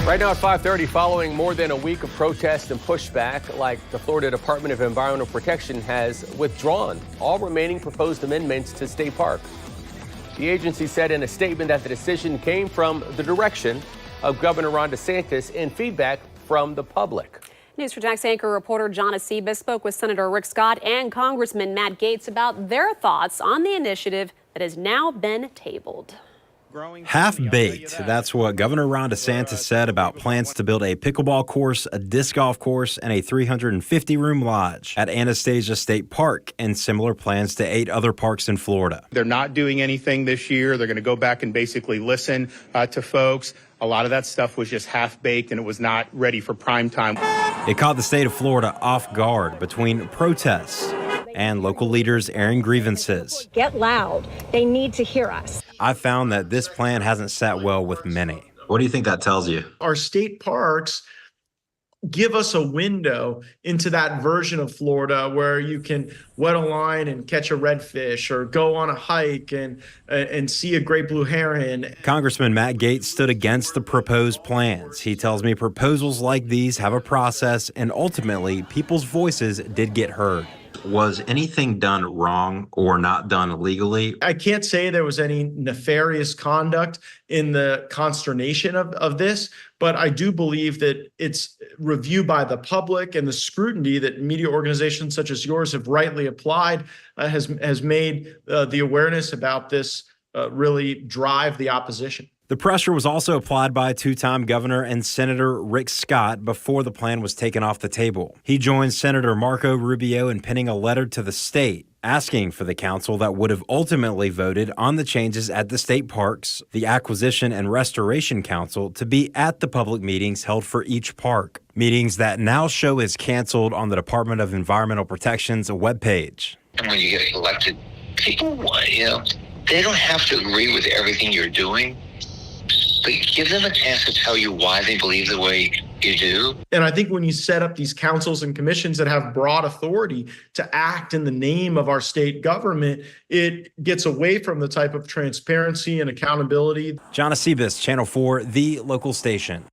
Right now at 5:30, following more than a week of protests and pushback, like the Florida Department of Environmental Protection has withdrawn all remaining proposed amendments to State Park. The agency said in a statement that the decision came from the direction of Governor Ron DeSantis and feedback from the public. News4JAX anchor reporter John Acebus spoke with Senator Rick Scott and Congressman Matt Gaetz about their thoughts on the initiative that has now been tabled. Half-baked, that's what Governor Ron DeSantis said about plans to build a pickleball course, a disc golf course, and a 350-room lodge at Anastasia State Park, and similar plans to 8 other parks in Florida. They're not doing anything this year. They're going to go back and basically listen to folks. A lot of that stuff was just half-baked, and it was not ready for prime time. It caught the state of Florida off guard between protests and local leaders airing grievances. Get loud. They need to hear us. I found that this plan hasn't sat well with many. What do you think that tells you? Our state parks give us a window into that version of Florida where you can wet a line and catch a redfish, or go on a hike and see a great blue heron. Congressman Matt Gaetz stood against the proposed plans. He tells me proposals like these have a process, and ultimately people's voices did get heard. Was anything done wrong or not done legally? I can't say there was any nefarious conduct in the consternation of this, but I do believe that it's review by the public and the scrutiny that media organizations such as yours have rightly applied has made the awareness about this really drive the opposition. The pressure was also applied by two-time Governor and Senator Rick Scott before the plan was taken off the table. He joined Senator Marco Rubio in penning a letter to the state asking for the council that would have ultimately voted on the changes at the state parks, the Acquisition and Restoration Council, to be at the public meetings held for each park. Meetings that now show is canceled on the Department of Environmental Protection's webpage. And when you get elected, people, they don't have to agree with everything you're doing. But give them a chance to tell you why they believe the way you do. And I think when you set up these councils and commissions that have broad authority to act in the name of our state government, it gets away from the type of transparency and accountability. John Acebus, Channel 4, the local station.